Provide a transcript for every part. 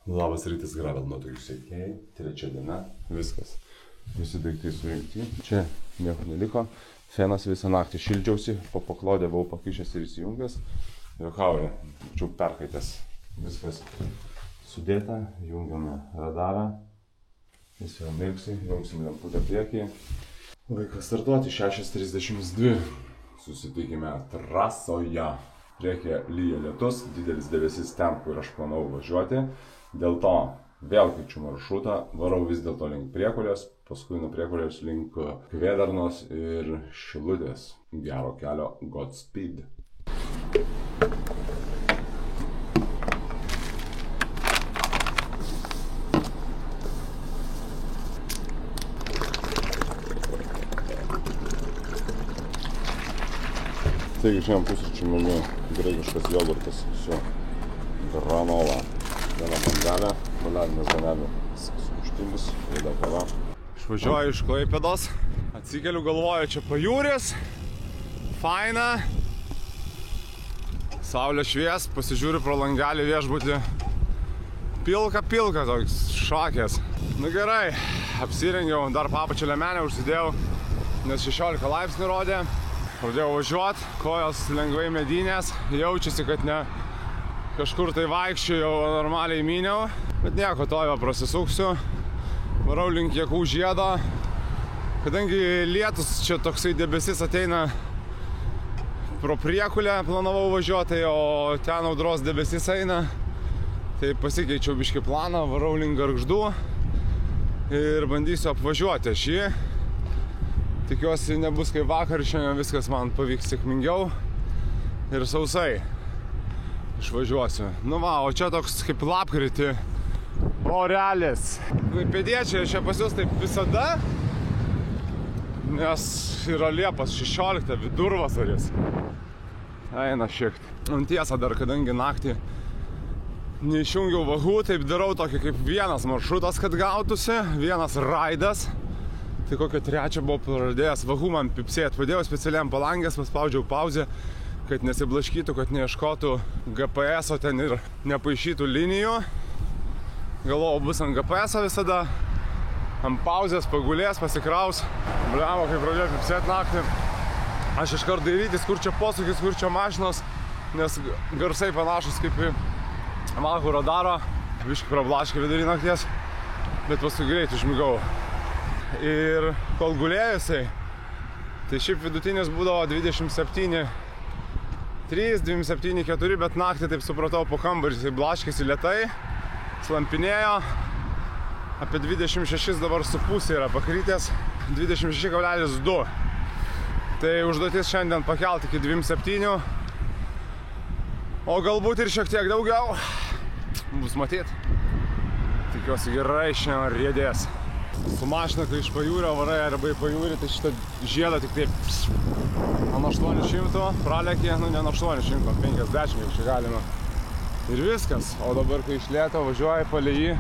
Labas rytas, Gravel nuotokių sekėjai. Trečia diena. Viskas. Visi daiktai surinkti. Čia nieko neliko. Fenas visą naktį šildžiausi. Po paklodę buvau pakišęs ir įsijungęs. Juokauju. Būčiau perkaitęs. Viskas sudėta. Jungiame radarą. Jis jau mirksi. Jungsim lemputę priekį. Laikas startuoti. 6:32. Susitikime trasoje. Priekyje lyja lietus. Didelis debesis ten, kur aš planavau važiuoti. Dėl to vėl keičiu maršrutą, varau vis dėlto link Priekulės, paskui nuo Priekulės link Kvėdarnos ir Šilutės. Gero kelio, Godspeed. Taigi šiandien pusryčių meniu graikiškas jogurtas su granola. Viena bandelė, balelinės banelių sumuštinis, juoda kava. Išvažiuoju iš Klaipėdos, atsikeliu, galvoju, čia pajūris, faina, saulė švies, pasižiūriu pro langelį viešbutį, pilka, toks šakės. Nu gerai, apsirengiau, dar papačią liemenę užsidėjau, nes 16 laipsnių rodė, pradėjau važiuoti, kojos lengvai medinės, jaučiasi, kad ne kažkur tai vaikščiojau, normaliai myniau, bet nieko, to jau prasisuksiu. Varau link Jakų žiedo. Kadangi lietus čia toksai debesis ateina pro Priekulę, planavau važiuoti, o ten audros debesis eina. Tai pasikeičiau biškį planą, varau link Gargždų ir bandysiu apvažiuoti šį. Tikiuosi nebus kaip vakar, šiandien viskas man pavyks sėkmingiau ir sausai. Išvažiuosiu. Nu va, o čia toks kaip lapkritį orelis. Klaipėdiečiai čia pas jūs taip visada, nes yra Liepos 16, vidurvasaris. Eina šiek tiek. Tiesa dar, kadangi naktį neišjungiau vagų, taip darau tokį kaip vienas maršrutas, kad gautųsi, vienas raidas. Tai kokią trečią buvo pradėjęs vagų man pipsėt. Padėjau specialiam palangės, paspaudžiau pauzę, kad nesiblaškytų, kad neieškotų GPS-o ten ir nepaišytų linijų. Galvojau, bus ant GPS-o visada. Ant pauzės, pagulės, pasikraus. Bliavo, kai pradėjo pipsėt naktį. Aš iškart dairytis, kur čia posūkis, kur čia mašinos, nes garsai panašus kaip į Malkų radaro. Biškį prablaškė vidury nakties, bet paskui greit užmigau. Ir kol gulėjusiai, tai šiaip vidutinis būdavo 27,3, 27,4, bet naktį, taip supratau, po kambarį jisai blaškėsi lėtai, slampinėjo, apie 26 dabar su pusė yra pakrytės, 26,2. Tai užduotis šiandien pakelti iki 27, o galbūt ir šiek tiek daugiau, bus matyt. Tikiuosi gerai šiandien riedės. Su mašina, kai iš pajūrio varai arba į pajūrį, tai šitą žiedą tik taip ant 800 pralekė, nu ne ant 800, 50 jau čia galima. Ir viskas, o dabar kai iš lėto važiuoja palei jį,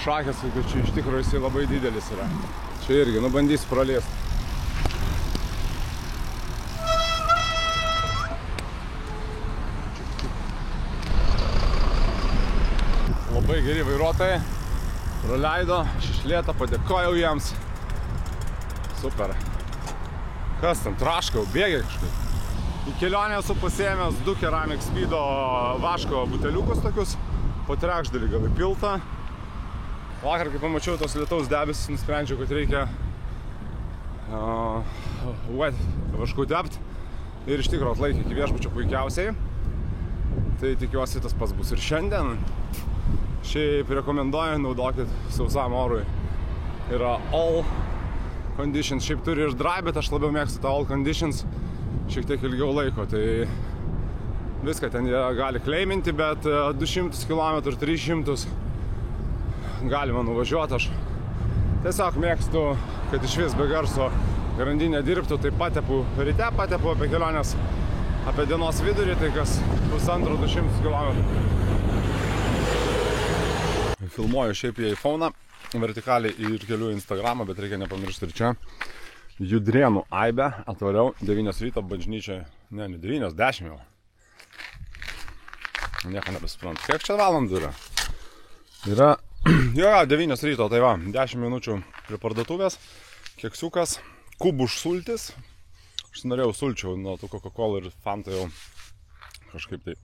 šakės, kad čia iš tikrųjų jisai labai didelis yra. Čia irgi, nu bandysiu praliesti. Labai geri vairuotojai. Praleido, aš iš lėto padėkojau jiems. Super. Kas ten, traškau, bėgiai kažkaip. Į kelionę esu pasiėmęs 2 Keramik Speedo vaško buteliukus tokius, po trečdalį gal įpilta. Vakar, kai pamačiau tos lietaus debesis, nusprendžiau, kad reikia vašku tept. Ir iš tikrųjų atlaikė iki viešbučio puikiausiai. Tai tikiuosi tas pats bus ir šiandien. Šiaip rekomenduoju, naudokit sausam orui. Yra all conditions, šiaip turi ir dry, bet aš labiau mėgstu tą all conditions šiek tiek ilgiau laiko. Tai viską ten jie gali kleiminti, bet 200 km, 300 galima nuvažiuoti. Aš tiesiog mėgstu, kad iš vis be garso grandinė dirbtų, tai patepu ryte, patepu apie kelionės, apie dienos vidurį, tai kas 150–200 km. Filmuoju šiaip į iPhone'ą, vertikaliai ir keliu Instagramą, bet reikia nepamiršti ir čia. Judrėnų Aibę atvariau 9 ryto bažnyčiai, ne 9, 10 jau. Nieko nebesuprantu. Kiek čia valandų yra? Yra, jo, 9 ryto, tai va, 10 minučių prie parduotuvės, keksiukas, kubuš sultis. Aš norėjau sulčių nuo tų Coca-Cola ir Fanta jau kažkaip tai.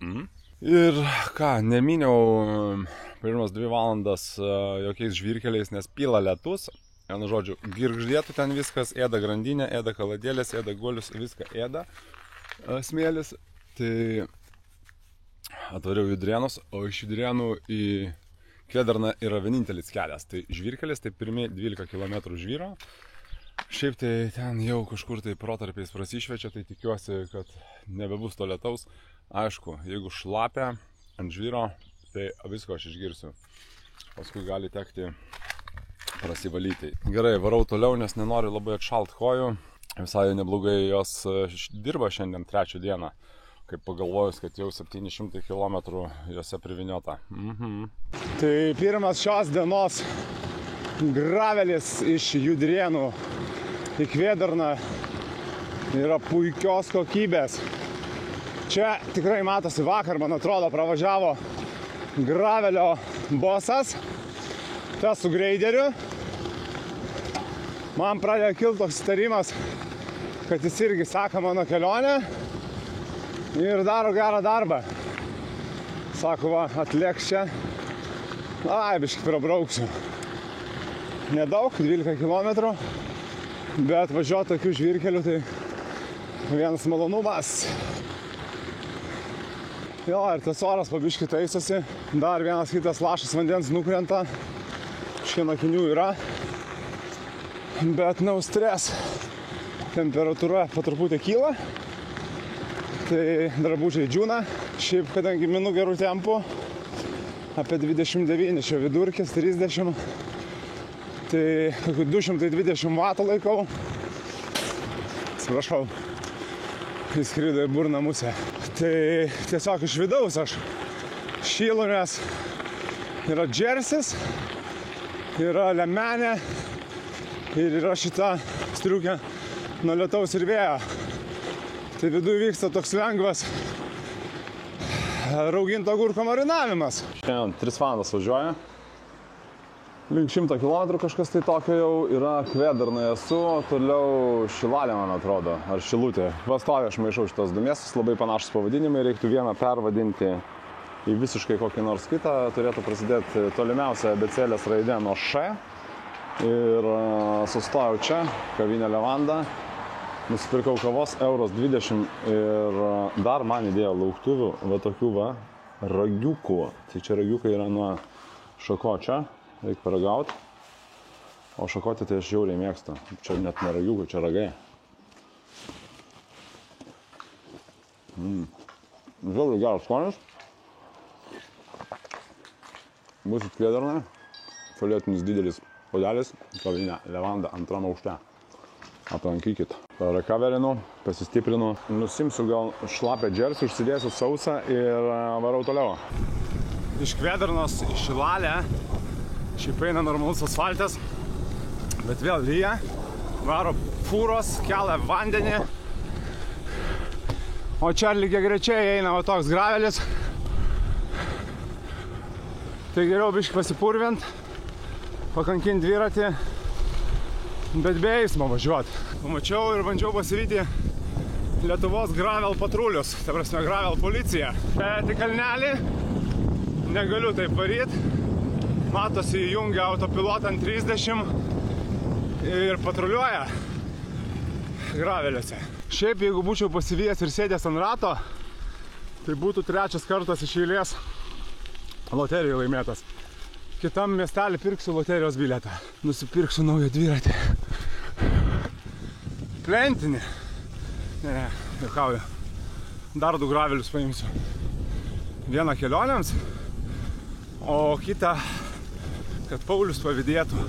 Ir ką, neminiau pirmas 2 valandas jokiais žvyrkeliais, nes pila lietus. Vienu žodžiu, girgždėtų ten viskas, ėda grandinė, ėda kaladėlės, ėda guolius, viską ėda smėlis. Tai atvariau Judrėnus, o iš Judrėnų į Kvėdarną yra vienintelis kelias. Tai žvyrkelis, tai pirmi 12 km žvyro. Šiaip tai ten jau kažkur tai protarpiais prasišvečia, tai tikiuosi, kad nebebus to lietaus. Aišku, jeigu šlapia ant žvyro, tai visko aš išgirsiu. Paskui gali tekti prasivalyti. Gerai, varau toliau, nes nenoriu labai atšalt kojų. Visai neblogai jos dirba šiandien 3 dieną. Kaip pagalvojus, kad jau 700 km jose priviniota. Tai pirmas šios dienos gravelis iš Judrėnų į Kvėdarną yra puikios kokybės. Čia tikrai matosi vakar, man atrodo, pravažiavo gravelio bosas, tas su greideriu. Man pradėjo kilti toks įtarimas, kad jis irgi seka mano kelionę ir daro gerą darbą. Sako, va, atlėks čia. Ai, biškį prabrauksiu. Nedaug, 12 km, bet važiuoti tokių žvyrkelių tai vienas malonumas. Jo, ir tas oras pabiškį taisosi. Dar vienas kitas lašas vandens nukrenta. Šiandien akinių yra. Bet neustres. Temperatūra po truputį kyla. Tai drabužiai džiūna. Šiaip, kadangi minu gerų tempų, apie 29 čia vidurkis, 30. Tai kokių 220 vatų laikau. Atsiprašau, įskrido į burną musę. Tai tiesiog iš vidaus aš šylu, nes yra džersis, yra lemenė ir yra šita striukė nuo lietaus ir vėjo. Tai viduje vyksta toks lengvas rauginto agurko marinavimas. Šiandien 3 valandas važiuoja. Link 100 km kažkas tai tokio jau yra. Kvėdarnoje esu, toliau Šilalė, man atrodo, ar Šilutė. Pastoviai aš maišau šitos 2 miestus, labai panašus pavadinimai, reiktų vieną pervadinti į visiškai kokį nors kitą. Turėtų prasidėti tolimiausia abėcėlės raidė nuo Š. Ir sustojau čia, kavinė Levanda. Nusipirkau kavos, €20 ir dar man įdėjo lauktuvių, va tokių va, ragiukų. Tai čia ragiukai yra nuo šakočio, reikia paragauti. O šakotį tai aš žiauriai mėgstu. Čia net ne ragiukų, čia ragai. Žiauriai geras skonis. Būsit Kvėdarnoje. Folietinis didelis puodelis, kavinė Levanda 2 aukšte. Aplankykit. Rekaverinu, pasistiprinu. Nusimsiu gal šlapę džersį, užsidėsiu sausą ir varau toliau. Iš Kvėdarnos į Šilalę. Šiaip eina normalus asfaltas, bet vėl lyja. Varo fūros, kelia vandenį. O čia lygiai grečiai eina va toks gravelis. Tai geriau biškį pasipurvint, pakankinti dviratį, bet be eismo važiuoti. Pamačiau ir bandžiau pasivyti Lietuvos gravel patrulius, tai prasme gravel policija. Bet į kalnelį negaliu taip varyti. Matosi, įjungia autopilotą ant 30 ir patruliuoja graveliuose. Šiaip, jeigu būčiau pasivijęs ir sėdęs ant rato, tai būtų 3 kartas iš eilės loterijų laimėtas. Kitam miestelį pirksiu loterijos bilietą. Nusipirksiu naują dviratį. Plentinį. Ne, juokauju. Dar 2 gravelius paimsiu. Vieną kelionėms, o kitą, kad Paulius pavydėtų.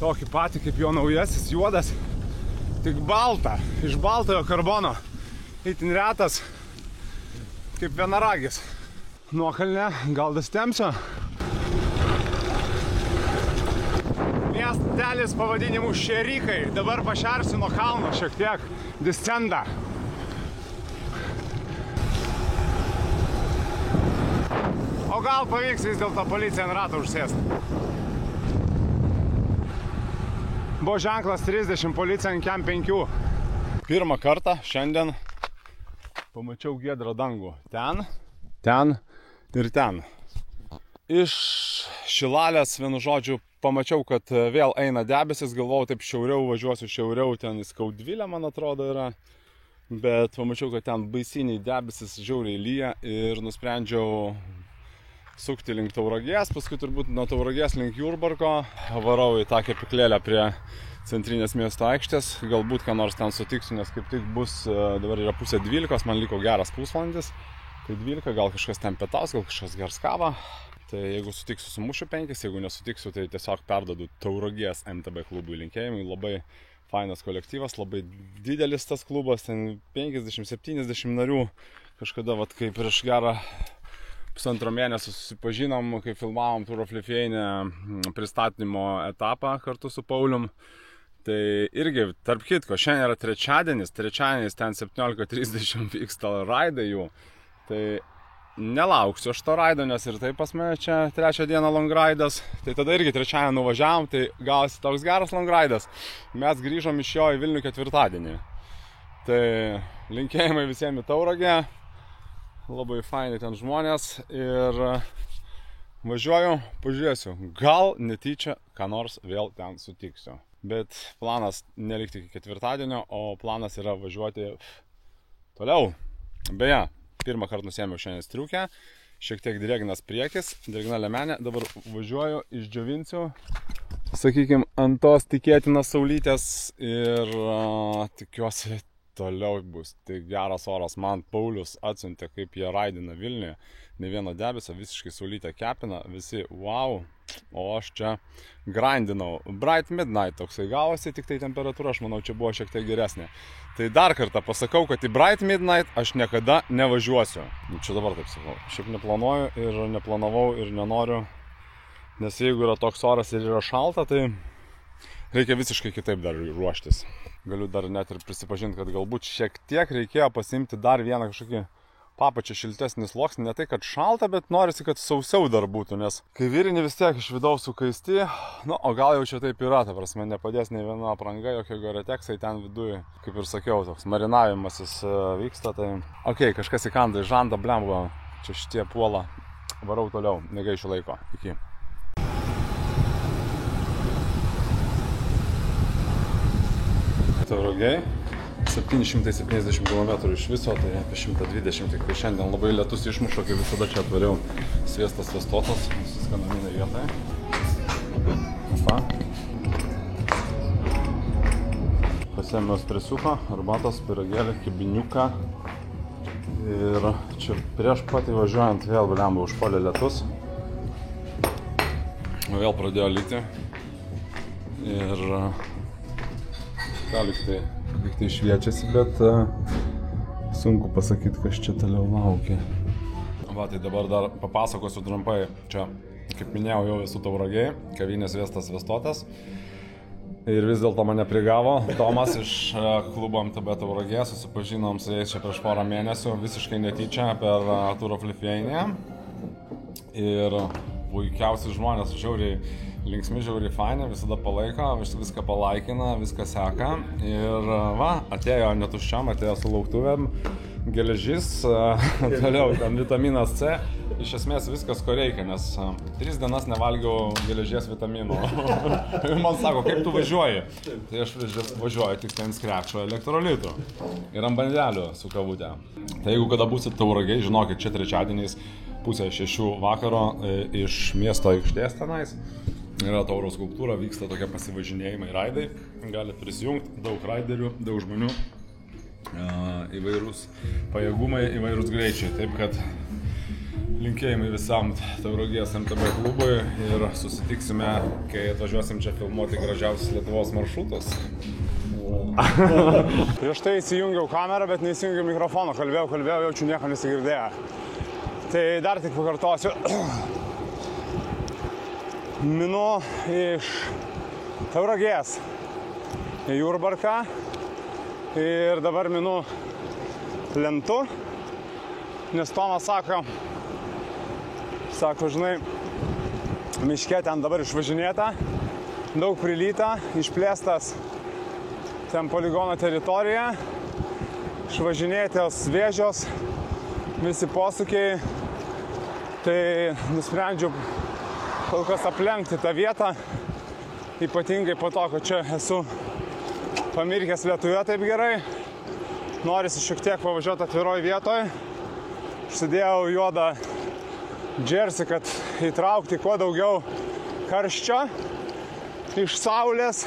Tokį patį kaip jo naujasis, juodas, tik balta, iš baltojo karbono. Itin retas, kaip vienaragis. Nuokalne, gal dastemsio. Miestelis pavadinimu Šerikai. Dabar pašersiu nuo kalno šiek tiek. Discenda. O gal pavyks vis dėlto policija ant rato užsėsti. Buvo ženklas 30, policija ant kem 5. Pirmą kartą šiandien pamačiau giedrą dangų. Ten, ten ir ten. Iš Šilalės, vienu žodžiu, pamačiau, kad vėl eina debesis, galvojau taip šiauriau, važiuosiu šiauriau, ten į Skaudvilę, man atrodo, yra. Bet pamačiau, kad ten baisiniai debesis, žiauriai lyja ir nusprendžiau sukti link Tauragės, paskui turbūt nuo Tauragės link Jurbarko. Varau į tą kepyklėlę prie centrinės miesto aikštės, galbūt ką nors ten sutiksiu, nes kaip tik bus, dabar yra 11:30, man liko geras pusvalandis. Tai 12, gal kažkas ten pietaus, gal kažkas gers kavą. Tai jeigu sutiksiu, sumušiu 5, jeigu nesutiksiu, tai tiesiog perdodu Tauragės MTB klubui linkėjimai. Labai fainas kolektyvas, labai didelis tas klubas, ten 50-70 narių. Kažkada, vat, kai prieš gerą pusantro mėnesio susipažinom, kai filmavom Tour of Lithuania pristatymo etapą kartu su Paulium. Tai irgi, tarp kitko, šiandien yra trečiadienis ten 17:30 vyksta raidai jų. Tai nelauksiu aš to raido, nes ir tai pas mane čia 3 dieną long raidas. Tai tada irgi trečiąją nuvažiavom, tai gausi toks geras long raidas. Mes grįžom iš jo į Vilnių 4. Tai linkėjimai visiems į Tauragę. Labai faini ten žmonės ir važiuoju, pažiūrėsiu. Gal netyčia ką nors vėl ten sutiksiu. Bet planas nelikti iki 4, o planas yra važiuoti toliau. Beje, pirmą kartą nusėmiau šiandien striukę, šiek tiek drėgnas priekis, drėgna lemenė, dabar važiuoju, išdžiovinsiu, sakykime, ant tos tikėtinas saulytės ir tikiuosi toliau bus. Tai geras oras, man Paulius atsiuntė, kaip jie raidina Vilniuje, ne vieno debesio, visiškai saulytę kepina, visi wow, o aš čia grindinau. Bright Midnight toksai gavosi, tik tai temperatūra, aš manau, čia buvo šiek tiek geresnė. Tai dar kartą pasakau, kad į Bright Midnight aš niekada nevažiuosiu. Čia dabar taip sakau. Šiaip neplanuoju ir neplanavau ir nenoriu, nes jeigu yra toks oras ir yra šalta, tai reikia visiškai kitaip dar ruoštis. Galiu dar net ir prisipažinti, kad galbūt šiek tiek reikėjo pasimti dar vieną kažkokį papačią šiltesnį sluoksnį. Ne tai, kad šalta, bet norisi, kad sausiau dar būtų, nes kai virini vis tiek iš vidaus sukaisti, nu, o gal jau čia taip yra, ta prasme, nepadės nei viena apranga, jokie Gore-Texai ten viduje, kaip ir sakiau, toks marinavimasis vyksta, tai okei, kažkas įkanda į žandą, blemba, čia šitie puola, varau toliau, negaišiu laiko, iki. Tauragiai, 770 km iš viso, tai apie 120, tik šiandien labai lietus išmušo, kai visada čia atvariau sviestas svestotas, susiskanamina vietoje. Opa. Pasėmiau espresiuką, arbatos, pyragėlį, kibiniuką. Ir čia prieš pat įvažiuojant vėl blemba užpuolė lietus. Vėl pradėjo lyti. Ir ką liktai šviečiasi, bet sunku pasakyti, kas čia toliau laukia. Va, tai dabar dar papasakosiu trumpai. Čia, kaip minėjau, jau esu Tauragiai, kavinės Sviestas Svestotas. Ir vis dėlto mane prigavo Tomas iš klubo MTB Tauragė, susipažinom su jais čia prieš porą mėnesių, visiškai netyčia per Tour of Lithuania. Ir puikiausi žmonės, žiauriai linksmi, žiauriai faini, visada palaiko, viską palaikina, viską seka. Ir va, atėjo netuščiam, atėjo su lauktuvėm, geležis, toliau ten vitaminas C. Iš esmės viskas, ko reikia, nes 3 dienas nevalgiau geležies vitaminų. Ir man sako, kaip tu važiuoji? Tai aš važiuoju tik ten skrepšio elektrolitų ir ant bandelių su kavutė. Tai jeigu kada būsit Tauragiai, žinokit, čia trečiadieniais 5:30 vakaro iš miesto aikštės tenais. Yra tauro skulptūra, vyksta tokie pasivažinėjimai, raidai. Galite prisijungti, daug raiderių, daug žmonių, įvairūs pajėgumai, įvairūs greičiai. Taip kad linkėjimai visam Tauragės MTB klubui ir susitiksime, kai atvažiuosim čia filmuoti gražiausius Lietuvos maršrutus. Prieš tai įsijungiau kamerą, bet neįsijungiau mikrofoną, kalbėjau, jaučiu nieko nesigirdėjo. Tai dar tik pakartosiu. Minu iš Tauragės į Jurbarką ir dabar minu plentu, nes Tomas sako, Sako, žinai, miške ten dabar išvažinėta, daug prilyta, išplėstas ten poligono teritorija, išvažinėtos vėžios, visi posūkiai, tai nusprendžiau kol kas aplenkti tą vietą, ypatingai po to, kad čia esu pamirkęs Lietuvoje taip gerai, norisi šiek tiek pavažiuoti atviroj vietoje, užsidėjau juodą džersį, kad įtraukti kuo daugiau karščio iš saulės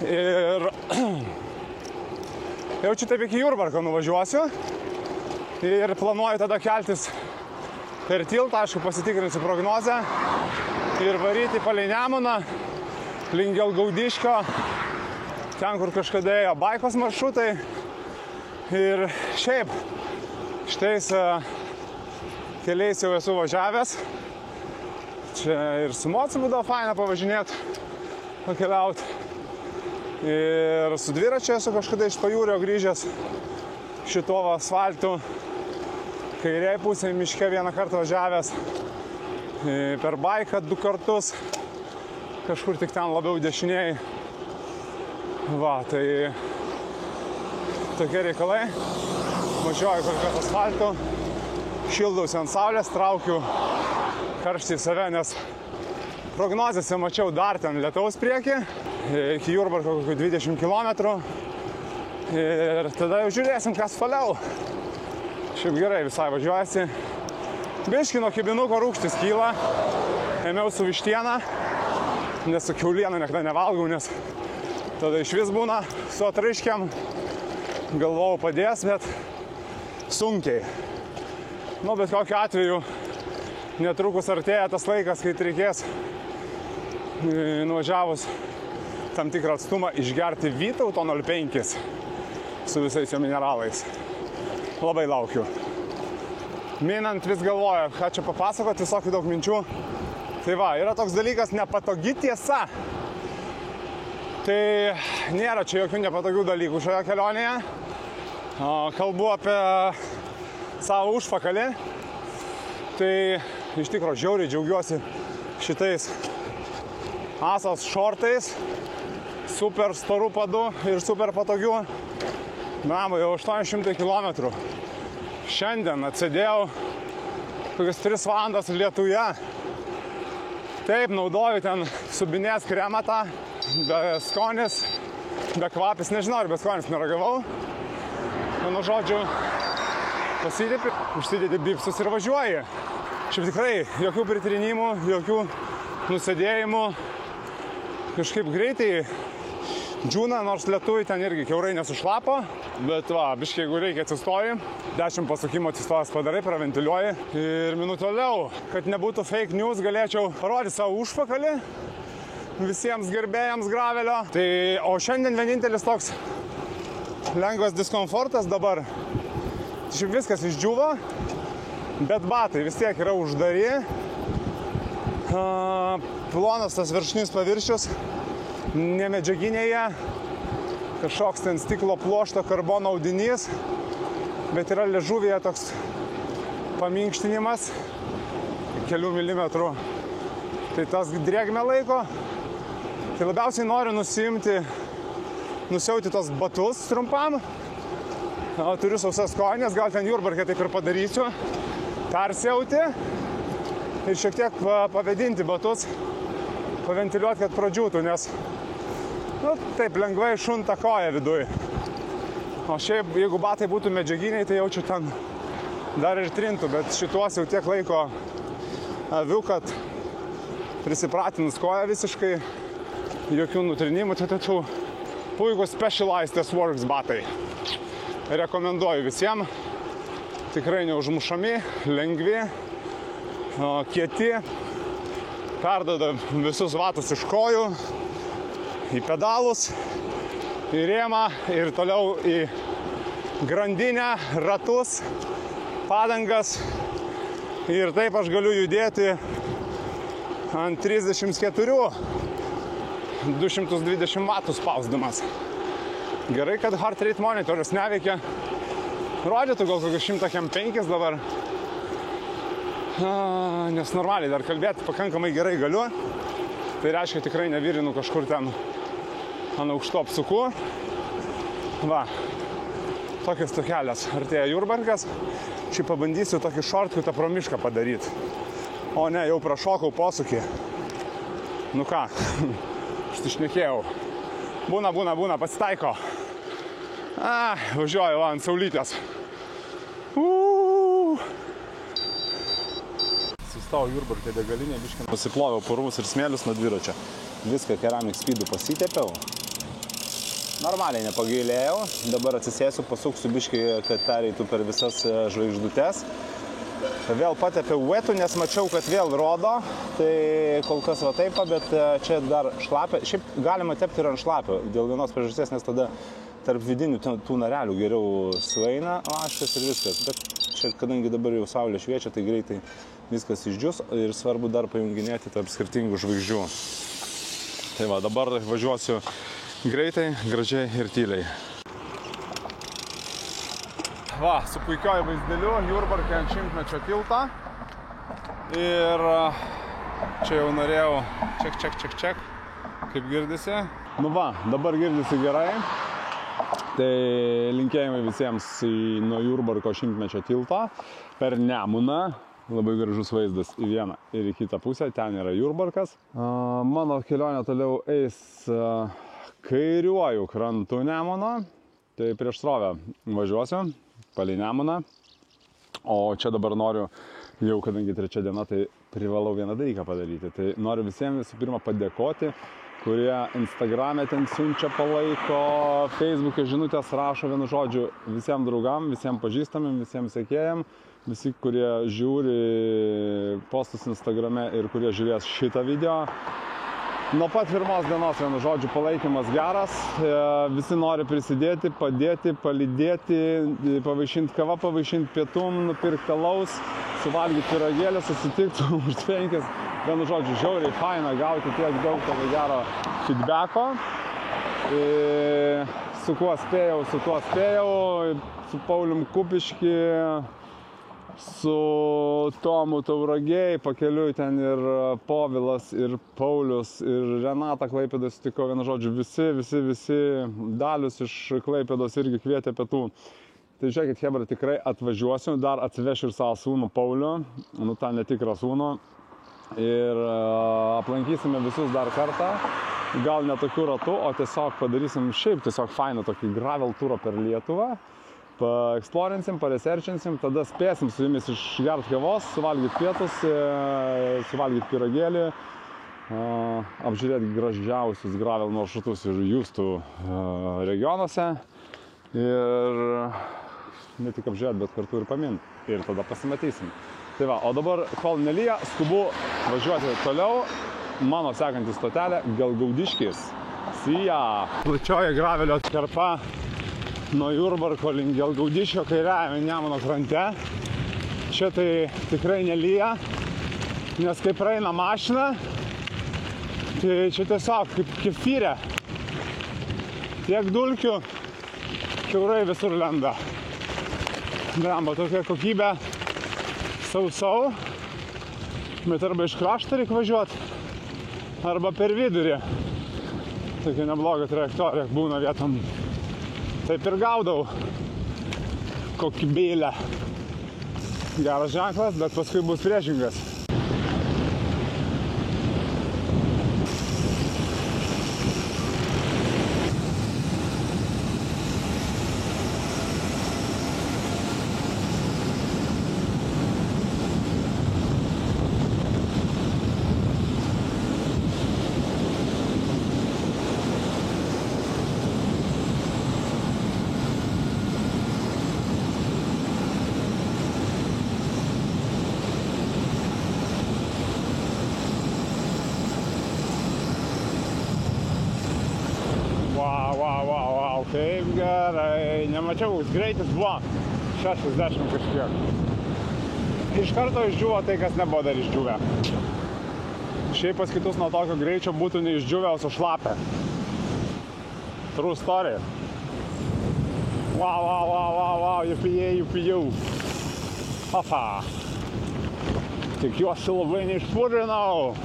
ir jau čia taip iki Jurbarko nuvažiuosiu ir planuoju tada keltis per tiltą, aišku, pasitikrinsiu prognozę ir varyti palei Nemuną, link Gelgaudiškio, ten, kur kažkada ėjo baikos maršrutai ir šiaip šitais keliais jau esu važiavęs. Čia ir su mocu būdavo faina pavažinėti, pakeliauti. Ir su dviračiu esu kažkada iš Pajūrio grįžęs šituo asfaltu. Kairiai pusėje miške vieną kartą važiavęs. Per baiką 2 kartus. Kažkur tik ten labiau dešiniai. Va, tai tokie reikalai. Važiuoju kol kas asfaltu. Šildausi ant saulės, traukiu karštį į save, nes prognozėse mačiau dar ten lietaus priekį, iki Jurbarko kokių 20 km ir tada jau žiūrėsim, kas toliau. Šiaip gerai visai važiuojasi. Biški nuo kibinuko rūgštis kyla, ėmiau su vištieną, nes su kiaulieną niekada nevalgau, nes tada iš vis būna su atriškiam, galvojau padės, bet sunkiai. Nu, bet kokiu atveju netrukus artėja tas laikas, kai reikės nuvažiavus tam tikrą atstumą išgerti Vytauto 05 su visais jo mineralais. Labai laukiu. Minant vis galvoju, ką čia papasakoti, visokių daug minčių. Tai va, yra toks dalykas nepatogi tiesa. Tai nėra čia jokių nepatogių dalykų šioje kelionėje. Kalbu apie savo užpakalį, tai iš tikro žiauriai džiaugiuosi šitais Asos šortais, super storų padų ir super patogių. Namo, jau 800 km. Šiandien atsėdėjau kokias 3 valandas lietuje. Taip, naudoju ten subinės kremą tą, be skonis, be kvapis, nežinau, ar be skonis neragavau. Vienu žodžiu, pasidėpi, užsidėti bipsus ir važiuoji. Šiaip tikrai, jokių pritrinimų, jokių nusėdėjimų. Kažkaip greitai džiūna, nors lietuvai ten irgi kiaurai nesušlapo. Bet va, biškai, jeigu reikia atsistoji, 10 pasukimų atsistojęs padarai, praventiliuoji. Ir minutę toliau, kad nebūtų fake news, galėčiau parodyti savo užpakalį visiems gerbėjams gravelio. Tai, o šiandien vienintelis toks lengvas diskomfortas dabar. Šiaip viskas išdžiuvo, bet batai vis tiek yra uždari. Plonas tas viršutinis paviršius, nemedžiaginėje, kažkoks ten stiklo pluošto karbono audinys, bet yra liežuvyje toks paminkštinimas kelių milimetrų. Tai tas drėgmę laiko. Tai labiausiai noriu nusiauti tos batus trumpam. Turiu sausas kojines, gal ten Jurbarke taip ir padarysiu. Persiauti ir šiek tiek pavėdinti batus, paventiliuoti, kad pradžiūtų, nes taip lengvai šunta koja viduj. O šiaip, jeigu batai būtų medžiaginiai, tai jaučiu ten dar ir trintų, bet šituos jau tiek laiko aviu, kad prisipratinus koją visiškai, jokių nutrinimų, tai puikus Specialized Works batai. Rekomenduoju visiems, tikrai neužmušami, lengvi, kieti, perduoda visus vatus iš kojų, į pedalus, į rėmą ir toliau į grandinę, ratus, padangas ir taip aš galiu judėti ant 34 220 vatų spausdamas. Gerai, kad heart rate monitorius neveikia. Rodytų gal kokius 105 dabar. nes normaliai dar kalbėti pakankamai gerai galiu. Tai reiškia, tikrai nevirinu kažkur ten ant aukšto apsuku. Va, tokias tokelės. Artėja Jurbarkas. Čia pabandysiu tokį šortkutą pro mišką padaryti. O ne, jau prašokau posūkį. Nu ką, aš išnekėjau. Būna, pasitaiko. Važiuoju ant saulytės. Sustojau Jurbarke degalinė, biškį pasiploviau purvus ir smėlius nuo dviračio. Viską Ceramic Speed'u pasitepiau. Normaliai nepagailėjau. Dabar atsisėsiu, pasuksiu biškį, kad pereitų per visas žvaigždutes. Vėl patepiau wetų, nes mačiau, kad vėl rodo. Tai kol kas va taip, bet čia dar šlapia. Šiaip galima tepti ir ant šlapio. Dėl vienos priežasties, nes tada tarp vidinių tų narelių geriau sueina aštas ir viskas. Bet čia, kadangi dabar jau saulė šviečia, tai greitai viskas išdžius ir svarbu dar pajunginėti tarp skirtingų žvaigždžių. Tai va, dabar važiuosiu greitai, gražiai ir tyliai. Va, su puikioju vaizdeliu, Jurbarke ant 100-mečio tiltą. Ir čia jau norėjau ček, kaip girdisi. Nu va, dabar girdisi gerai. Tai linkėjimai visiems nuo Jurbarko 100-mečio tilto per Nemuną. Labai gražus vaizdas į vieną ir į kitą pusę, ten yra Jurbarkas. Mano kelionė toliau eis kairiuoju krantu Nemuno, tai prieš srovę važiuosiu, palei Nemuną. O čia dabar noriu, jau kadangi 3 diena, tai privalau vieną dalyką padaryti. Tai noriu visiems visų pirma padėkoti, kurie Instagram'e ten siunčia palaiko, Facebook'e žinutės rašo, vienu žodžiu, visiems draugam, visiems pažįstamim, visiems sekėjam, visi, kurie žiūri postus Instagram'e ir kurie žiūrės šitą video. Nuo pat pirmos dienos, vienu žodžiu, palaikymas geras, visi nori prisidėti, padėti, palydėti, pavaišinti kavą, pavaišinti pietum, nupirkti alaus, suvalgyti pyragėlį, susitikti už 5. Vienu žodžiu, žiauriai faina gauti tiek daug tokio gero feedbacko. Su kuo spėjau, su Paulium Kupiški, su Tomu Tauragėj, pakeliui ten ir Povilas, ir Paulius, ir Renata Klaipėdos sutikau, vienu žodžiu, visi Dalius iš Klaipėdos irgi kvietė pietų. Tai žiūrėkit, hebra, tikrai atvažiuosiu, dar atsivešiu ir savo sūnų Paulių, nu tą netikrą sūnų. Ir aplankysime visus dar kartą, gal ne tokiu ratu, o tiesiog padarysim šiaip tiesiog fainą tokį gravel turą per Lietuvą. Paeksplorinsim, pareserčinsim, tada spėsim su jumis išgerti kavos, suvalgyti pietus, suvalgyti pyragėlį, apžiūrėti gražiausius gravel maršrutus ir Justų regionuose. Ir ne tik apžiūrėti, bet kartu ir paminti. Ir tada pasimatysim. Tai va, o dabar, kol nelyja, skubu važiuoti toliau. Mano sekantis stotelė Gelgaudiškis. Sija! Plačioji gravelio atkarpa nuo Jurbarko link Gelgaudiškio kairiajame Nemuno krante. Čia tai tikrai nelyja, nes kai praeina mašina, tai čia tiesiog kaip kefyrė. Tiek dulkių, kiaurai visur lenda. Blemba, tokia kokybė. Sausau, bet arba iš krašto reikia važiuoti, arba per vidurį. Tokia nebloga trajektorija būna vietom. Taip ir gaudau kokį beilę. Geras ženklas, bet paskui bus priešingas. Wow, kaip gerai. Nemačiau, greitis buvo 60 kažkiek. Iš karto išdžiuvo tai, kas nebuvo dar išdžiuvę. Šiaip pas kitus nuo tokio greičio būtų neišdžiuvę, o sušlapę. True story. Wow, jupijau. Opa. Tikiuosi labai neišpurinau.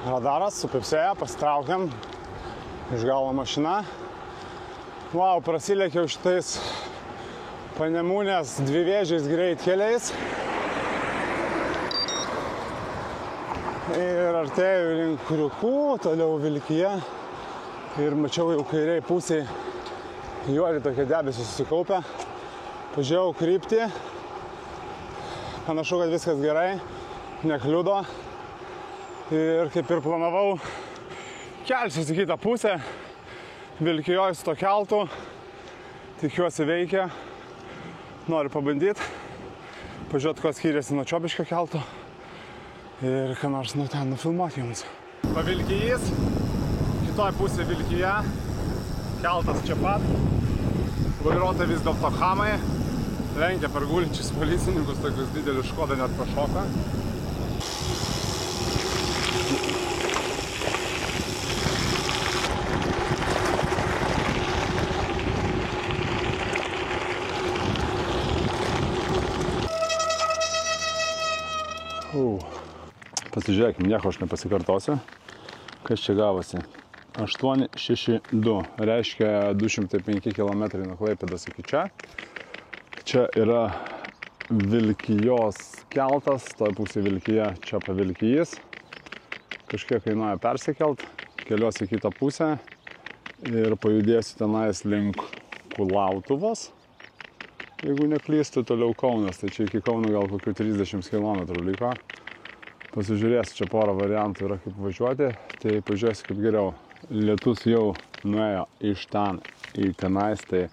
Radaras supipsėjo, pasitraukiam iš galo mašina. Wow, prasilėkiau šitais Panemunės dvivėžiais greitkeliais. Ir artėjau link Kriukų, toliau Vilkija. Ir mačiau jau kairiai pusėj juodi tokie debesys susikaupę. Pažiūrėjau kryptį. Panašu, kad viskas gerai, nekliudo. Ir kaip ir planavau, kelsiuosi į kitą pusę, Vilkijoje su to keltu, tikiuosi veikia, noriu pabandyti, pažiūrėti, kuo skiriasi nuo Čiobiškio kelto ir ką nors nuo ten nufilmuoti jums. Pavilkijys, kitoj pusė Vilkija, keltas čia pat, vairuotojai vis dėlto chamai, lenkia per gulinčius policininkus, tokius didelius Škoda net pašoka. Pasižiūrėkim, nieko aš nepasikartosiu. Kas čia gavosi? 862, reiškia 205 km nuo Klaipėdos iki čia. Čia yra Vilkijos keltas, toj pusė Vilkija, čia Pavilkijys. Kažkiek kainuoja persikelt, keliuosi į kitą pusę ir pajudėsiu tenais link Kulautuvos. Jeigu neklystu, toliau Kaunas, tai čia iki Kauno gal kokių 30 km liko. Pasižiūrėsiu, čia porą variantų yra kaip važiuoti, tai pažiūrėsiu kaip geriau. Lietus jau nuėjo iš ten į tenais, tai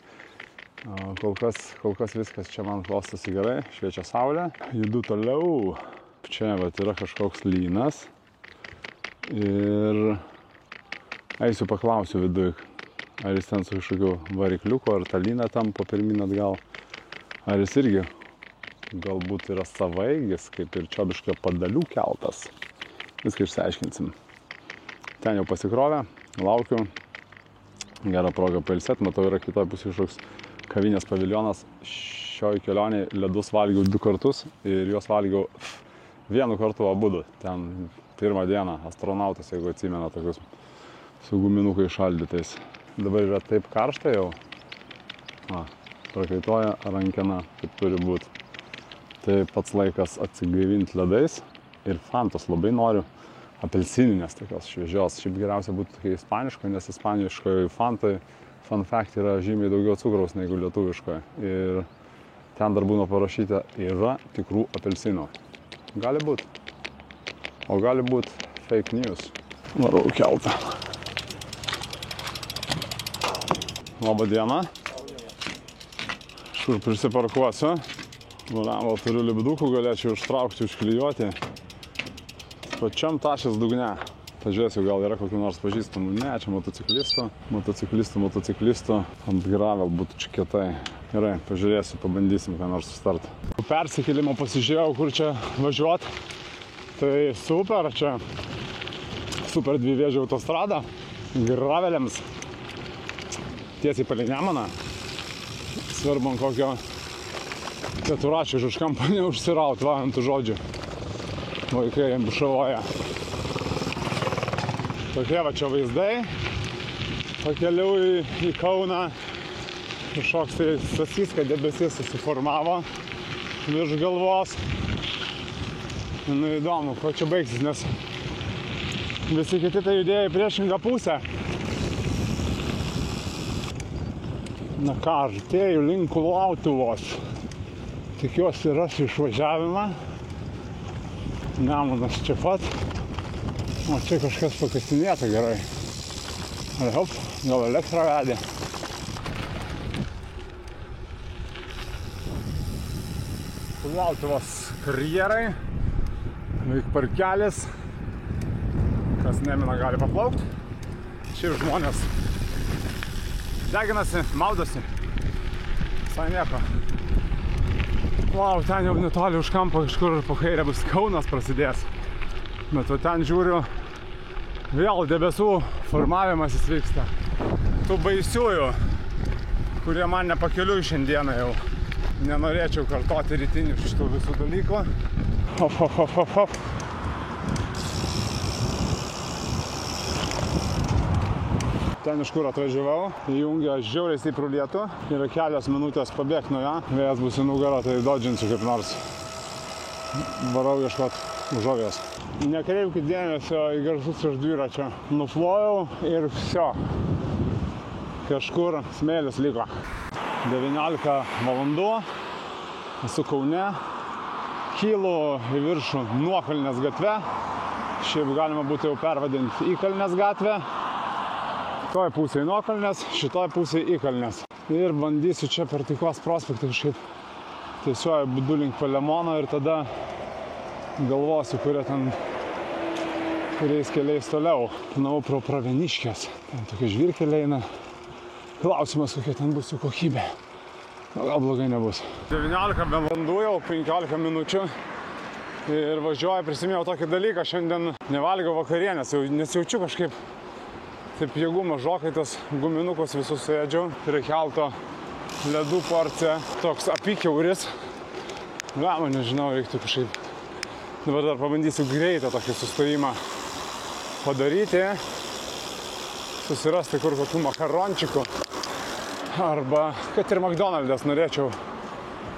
kol kas viskas čia man klostosi gerai, šviečia saulė. Judu toliau, čia vat yra kažkoks lynas ir eisiu paklausiu viduj, ar jis ten su kažkokiu varikliuku, ar tą lyną tampo pirmin atgal, ar jis irgi galbūt yra savaeigis, kaip ir Čiobiškio Padalių keltas. Viską išsiaiškinsim. Ten jau pasikrovė, laukiu. Gerą progą pailsėti. Matau, yra kitoj pusė kažkoks kavinės paviljonas. Šioj kelionėj ledus valgiau 2 kartus ir juos valgiau vienu kartu abudu. Ten pirmą dieną astronautas, jeigu atsimena, tokius su guminukai šaldytais. Dabar yra taip karšta jau. Prakaitoja rankena, kaip turi būti. Tai pats laikas atsigaivinti ledais ir fantos labai noriu apelsininės tokios šviežios. Šiaip geriausia būtų tokia ispaniška, nes ispaniškoje fantai, fun fact, yra žymiai daugiau cukraus negu lietuviškoje. Ir ten dar būna parašyta, yra tikrų apelsinų. Gali būt. O gali būt fake news. Varau keltą. Labą dieną. Šur prisiparkuosiu. Nulemą turiu lipdukų, galėčiau ištraukti, užklijuoti. Pačiam tašės dugne. Pažiūrėsiu, gal yra kokių nors pažįstamų. Ne, čia motociklistų. Ant gravel būtų čia kietai. Gerai, pažiūrėsiu, pabandysim ką nors sustart. Persikėlimo pasižiūrėjau, kur čia važiuoti. Tai super, čia super dvivėžių autostrada. Graveliams. Tiesiai palei Nemuną. Svarbu ant kokio keturačio už kampą neužsiraut, va, ant tų žodžių. Vaikai bušavoja. Tokie va čia vaizdai. Pakeliau į Kauną. Kažkoks tai Sasyska debesis susiformavo virš galvos. Nu įdomu, ko čia baigsis, nes visi kiti tai judėjo į priešingą pusę. Na ką, artėju link Kulautuvos. Tikiuosi rasiu išvažiavimą. Nemunas čia pat. O čia kažkas pakasinėta gerai. Ar hop, gal elektrą vedė. Kulautuvos karjerai. Veik parkelis. Kas Nemina gali paplaukti. Šiaip žmonės deginasi, maudosi. Visai nieko. Wow, ten jau netoli už kampo kažkur po kairę bus Kaunas prasidės. Bet va ten žiūriu, vėl debesų formavimasis vyksta. Tų baisiųjų, kurie man nepakeliui šiandieną jau. Nenorėčiau kartoti rytinių šitų visų dalykų. Hop, hop, hop, hop, hop. Ten iš kur atvažiavau, įjungia žiauriai stiprų lietų. Yra kelios minutės pabėgti nuo ją. Vėjas bus į nugarą, tai dodžinsiu kaip nors. Varau ieškot žuvės. Nekreipkit dėmesio į garsus iš dviračio. Nuflojau ir viso. Kažkur smėlis liko. 19 valandų. Esu Kaune. Kylu į viršų Nuokalnės gatve. Šiaip galima būtų jau pervadinti Įkalnės gatvę. Toj pusėje Nuokalnės, šitoj pusėje Įkalnės. Ir bandysiu čia per Taikos prospektą kažkaip tiesiuoju būdu link Palemono ir tada galvosiu, kuriais keliais toliau. Planavau pro Pravieniškes. Ten tokie žvyrkeliai eina. Klausimas, kokia ten bus jų kokybė. Gal blogai nebus. 19 valandų jau, 15 minučių. Ir važiuoju, prisimėjau tokį dalyką. Šiandien nevalgiau vakarienės, nesijaučiu kažkaip. Taip jėgų mažokai tas guminukus visus suėdžiau. Prie kelto ledų porcija. Toks apykiauris. Lemą, nežinau, reiktų kažkaip. Dabar dar pabandysiu greitą tokį sustojimą padaryti. Susirasti kur kokių makarončikų. Arba, kad ir McDonald's norėčiau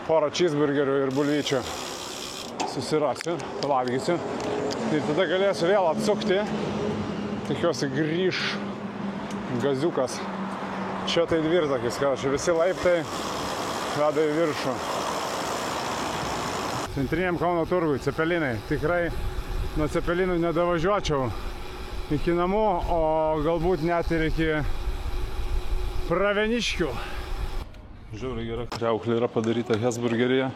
porą cheeseburgerių ir bulvyčių. Susirasiu, pavalgysiu. Ir tada galėsiu vėl atsukti. Tikiuosi grįž gaziukas. Čia tai dvirtakis, kad čia visi laiptai veda į viršų. Centriniam Kauno turgui, Cepelinai. Tikrai nuo Cepelinų nedavažiuočiau iki namų, o galbūt net ir iki Pravieniškių. Žiauriai gera kriauklė yra padaryta Hesburgeryje.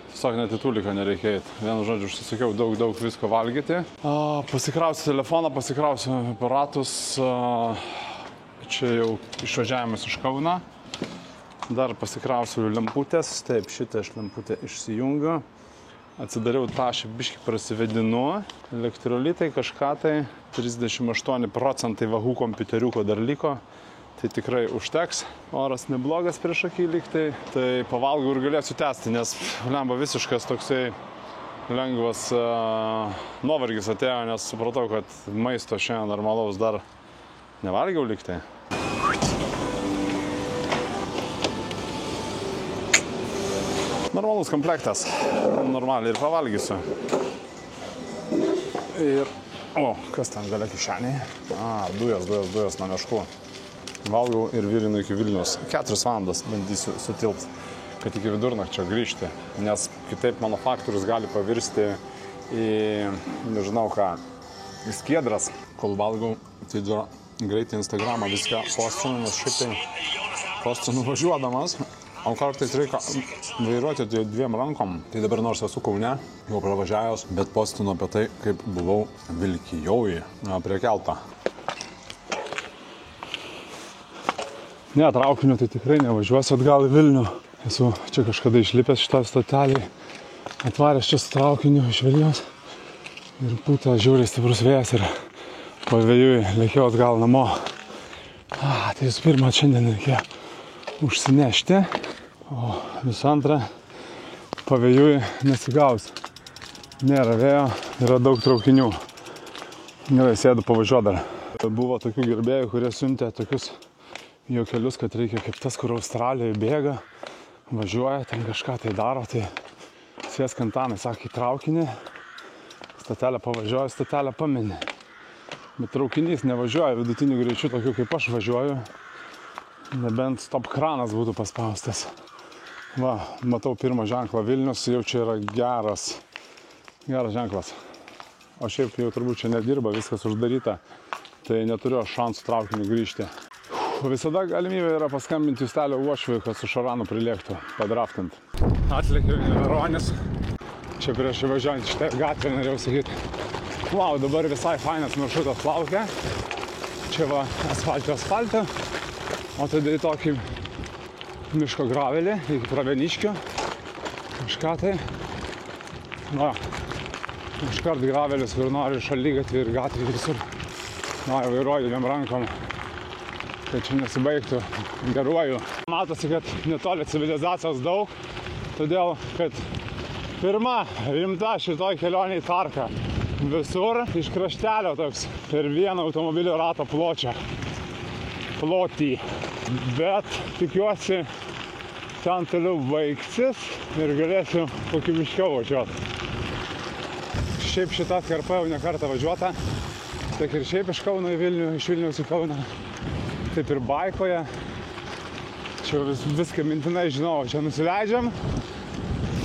Tiesiog net į Tuliką nereikia eiti. Vienu žodžiu, užsisakiau daug visko valgyti. Pasikrausiu telefoną, pasikrausiu aparatus. Čia jau išvažiavimas iš Kauno. Dar pasikrausiu lemputės. Taip, šitą aš lemputę išsijungiu. Atsidariau tašį, biškį prasivedinu. Elektrolitai kažką tai. 38% vahų kompiuteriuko dar liko. Tai tikrai užteks. Oras neblogas prieš akį lygtai. Tai pavalgau ir galėsiu tęsti, nes lemba visiškas toksai lengvas nuovargis atėjo, nes supratau, kad maisto šiandien normalaus dar nevalgiau lygtai. Normalus komplektas. Normaliai ir pavalgysiu. Ir... O, kas ten galia kišenėje? Dujos nuo meškų. Valgau ir virinu iki Vilnius. 4 valandas bandysiu sutilpti, kad iki vidurnakčio grįžti, nes kitaip mano faktorius gali pavirsti į, nežinau ką, į skiedras. Kol valgau, tai dar greitai Instagramą viską postinu, nes šiaip tai postinu važiuodamas, o kartais reikia vairuoti 2 rankom. Tai dabar nors esu Kaune, jau pravažiavęs, bet postinu apie tai, kaip buvau Vilkijauji prie kelto. Ne, traukiniu tai tikrai nevažiuosiu atgal į Vilnių. Esu čia kažkada išlipęs šitą stotelį, atvaręs čia su traukiniu iš Vilniaus. Ir pūtė žiauriai stiprus vėjas ir pavėjui lėkiau atgal namo. Tai visų pirma, šiandien reikėjo užsinešti, o visų antra, pavėjui nesigaus. Nėra vėjo, yra daug traukinių. Gerai, sėdu pavažiuoti dar. Buvo tokių gerbėjų, kurie siuntė tokius juokelius, kad reikia kaip tas, kur Australijoje bėga, važiuoja, ten kažką tai daro, tai sėsk Antanai, sakė, traukinį, statelę pavažiuoja, statelę pamini. Bet traukinys nevažiuoja vidutiniu greičiu, tokiu kaip aš važiuoju, nebent stop kranas būtų paspaustas. Va, matau pirmą ženklą Vilnius, jau čia yra geras ženklas. O šiaip jau turbūt čia nedirba, viskas uždaryta, tai neturiu šansų traukiniu grįžti. Visada galimybė yra paskambinti Justelio Uošviui, kad su Šaranu prilėktų, padraftint. Atlėkiau į Veronis. Čia prieš įvažiuojant šitą gatvę norėjau sakyti. Wow, dabar visai fainas maršrutas plaukia. Čia va asfaltą. O tada į tokį miško gravelį, iki Pravieniškių. kažką tai. Va, iškart gravelis, kur nori šaligatvį ir gatvį visur. Na, vairuoju dviem rankom, kad čia nesibaigtų, geruoju. Matosi, kad netoli civilizacijos daug, todėl, kad pirma rimta šitoj kelionėj tarka. Visur iš kraštelio toks per vieną automobilio rato plotį. Bet tikiuosi, ten toliau baigsis ir galėsiu kokybiškiau važiuoti. Šiaip šitą atkarpą jau ne kartą važiuota. Tiek ir šiaip iš Kauno į Vilnių, iš Vilniaus į Kauną. Taip ir baikoje. Čia viską mintinai žinau. Čia nusileidžiam,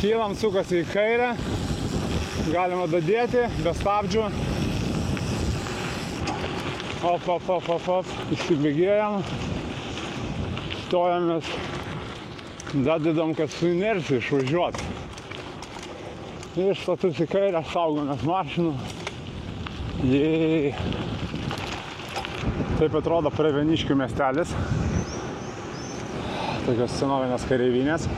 kylam, sukasi į kairę. Galima dadėti, be stabdžių. Op. Įsibėgėjam. Stojamės. Dadedam, kad su inercija išvažiuot. Išstatus į kairę, saugomės mašinų. Jei. Taip atrodo Pravieniškių miestelis. Tokios senovinės kareivinės.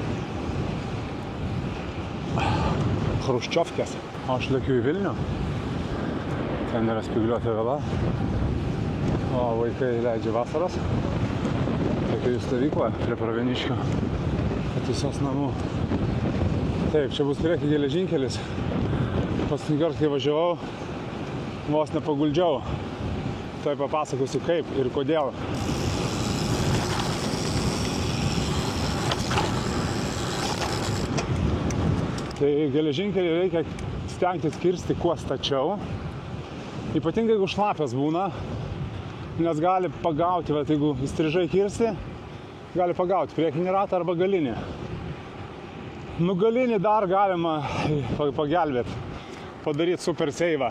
Chruščiovkės. O aš lėkiu į Vilnių. Ten yra spygliuota viela. O vaikai leidžia vasaros. Tokia jų stovykla prie Pravieniškių. Patiesos namų. Taip, čia bus prieki geležinkelis. Paskutinį kartą, kai važiavau, vos nepaguldžiau. Tuoj papasakosiu kaip ir kodėl. Tai geležinkelį reikia stengtis kirsti kuo stačiau. Ypatingai jeigu šlapias būna, nes gali pagauti, bet jeigu įstrižai kirsti, gali pagauti priekinį ratą arba galinį. Nu galinį dar galima pagelbėti, padaryti super seivą.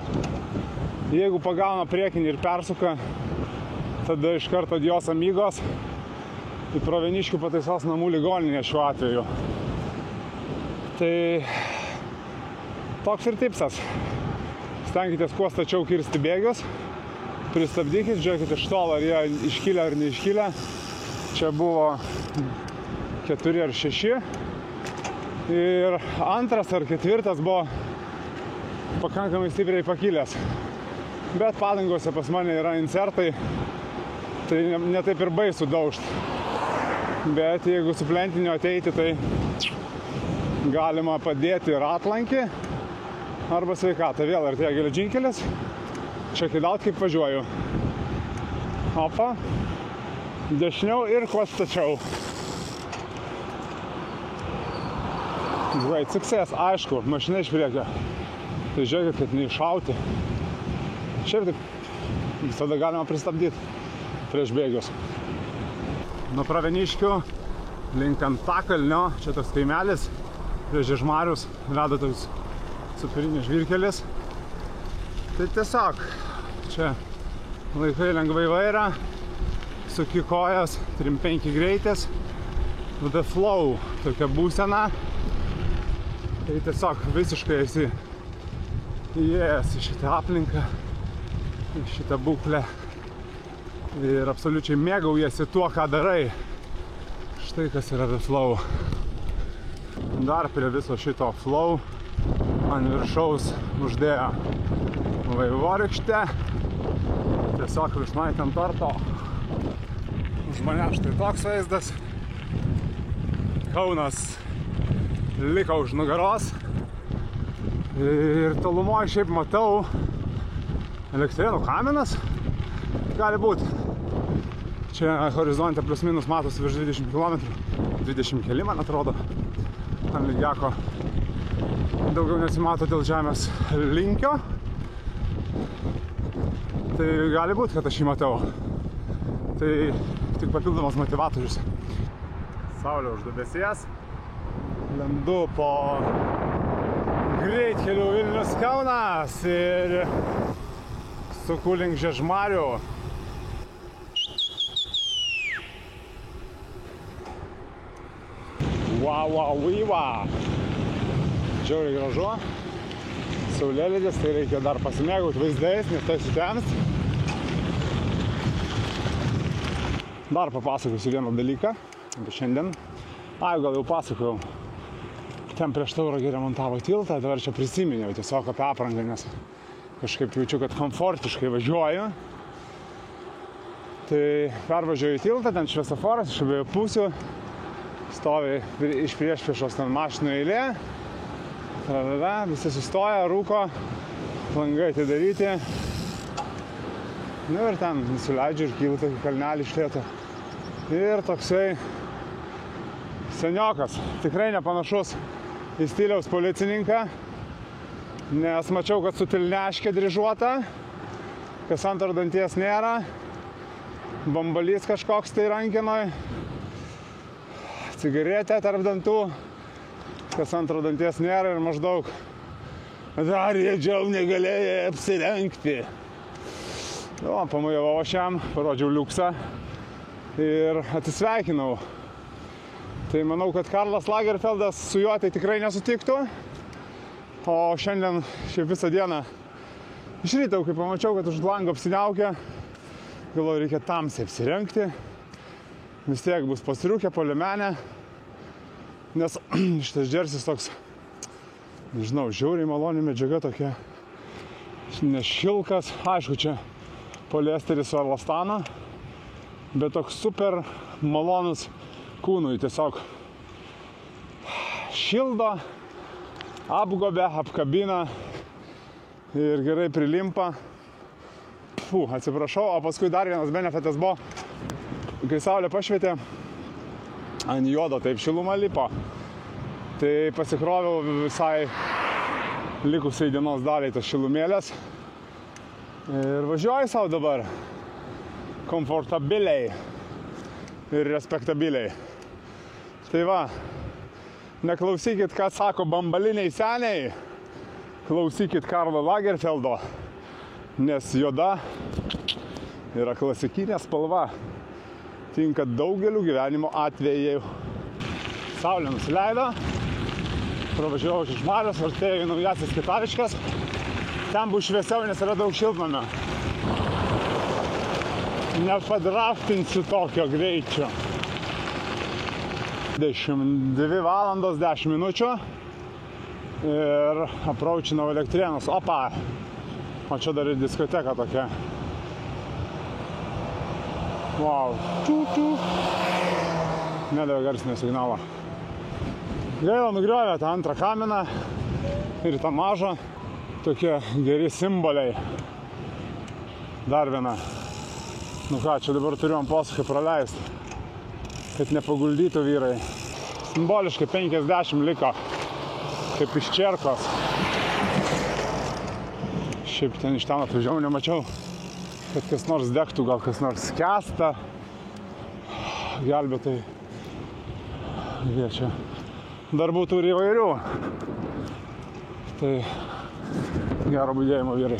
Jeigu pagauna priekinį ir persuka, tada iš karto adios amigos į Pravieniškių pataisos namų ligoninę šiuo atveju. Tai toks ir tipsas. Stenkitės kuo stačiau kirsti bėgius. Pristabdykit, žiūrėkit iš tolo, ar jie iškilę ar neiškilę. Čia buvo 4 ar 6. Ir antras ar ketvirtas buvo pakankamai stipriai pakilęs. Bet padangose pas mane yra insertai, tai ne taip ir baisu daužt. Bet jeigu su plentiniu ateiti, tai galima padėti ratlankį arba sveikatą. Vėl artėja geležinkelis. Check it out, kaip važiuoju. Opa. Dešiniau ir kuo stačiau. Great success, aišku, mašina iš priekio. Tai žiūrėkit, kad neiššauti. Šiaip taip visada galima pristabdyti prieš bėgius. Nuo Pravieniškių link Antakalnio, čia toks kaimelis, prieš Žiežmarius veda toks superinis žvyrkelis. Tai tiesiog čia laikai lengvai vairą, suki kojas, 3-5 greitis, with the flow, tokia būsena. Tai tiesiog visiškai esi įėjęs į šitą aplinką, į šitą būklę ir absoliučiai mėgaujasi tuo, ką darai. Štai kas yra the flow. Dar prie viso šito flow ant viršaus uždėjo vaivorykštę. Tiesiog vyšnaitė ant torto. Už mane štai toks vaizdas. Kaunas liko už nugaros. Ir tolumoje šiaip matau Elektrėnų kaminas. Gali būti. Čia horizonte plius minus matosi virš 20 km. 20 keli, man atrodo. Ant lygiako daugiau nesimato dėl žemės linkio. Tai gali būti, kad aš jį matau. Tai tik papildomas motivatorius. Saulė už debesies. Lendu po greitkelių Vilnius Kaunas ir suku link Žiežmarių. Wow. Žiauriai gražu. Saulėlydis, tai reikia dar pasimėgauti vaizdais, nes tai sutems. Dar papasakosiu vieną dalyką apie šiandien. Gal jau pasakojau. ten prieš Tauragę remontavo tiltą, dabar čia prisiminiau tiesiog apie aprangą, nes kažkaip jaučiu, kad komfortiškai važiuoju. Tai pervažiuoju į tiltą, ten šviesoforas iš abiejų pusių, stovi iš priešpriešos ten mašinų eilė, visi sustoja, rūko, langai atidaryti. Nu ir ten nusileidžiu ir kylu tokį kalnelį iš lėto. Ir toksai seniokas, tikrai nepanašus į stiliaus policininką, nes mačiau, kad su tilneškė dryžuota, kas antro danties nėra, bambalys kažkoks tai rankinoj, cigaretė tarp dantų, kas antro danties nėra ir maždaug dar jėdžiau negalėjai apsirengti. O, pamojavau aš jam, parodžiau liuksą ir atsisveikinau. Tai manau, kad Karlas Lagerfeldas su juo tai tikrai nesutiktų. O šiandien šiaip visą dieną iš ryto, kai pamačiau, kad už lango apsiniaukia, galvoju, reikia tamsiai apsirengti. Vis tiek bus pasiriukę po liemenę, nes šitas džersis toks, nežinau, žiauriai maloni medžiaga tokia, nešilkas, aišku, čia poliesteris su elastano, bet toks super malonus kūnui, tiesiog šildo, apgobia, apkabina ir gerai prilimpa. Atsiprašau, o paskui dar vienas benefitas buvo, kai saulė pašvietė, ant jodo taip šiluma lipo, tai pasikroviau visai likusiai dienos daliai tas šilumėlės ir važiuoju savo dabar komfortabiliai ir respektabiliai. Tai va, neklausykit, ką sako bambaliniai seniai, klausykit Karlo Lagerfeldo, nes juoda yra klasikinė spalva, tinka daugeliu gyvenimo atvejų. Saulė nusileido, pravažiavau iš Marios, artėjau į Naujasis Kitaviškes, ten bus šviesiau, nes yra daug šiltnamio. Nepadraftinsiu tokio greičio. 22 valandos 10 minučių ir apraučinau Elektrėnus. Opa! O čia dar ir diskoteka tokia. Wow. Nedavė garsinio signalo. Gaila, nugriovė tą antrą kaminą ir tą mažą. Tokie geri simboliai. Dar viena. Nu ką, čia dabar turiu ant posūkį praleisti, kad nepaguldytų vyrai. Simboliškai 50 liko, kaip iš čerkos. Šiaip ten iš ten atvažiavau, nemačiau, kad kas nors degtų, gal kas nors skęsta. Gelbėtai. Jie čia darbų turi įvairių. Tai gero budėjimo vyrai.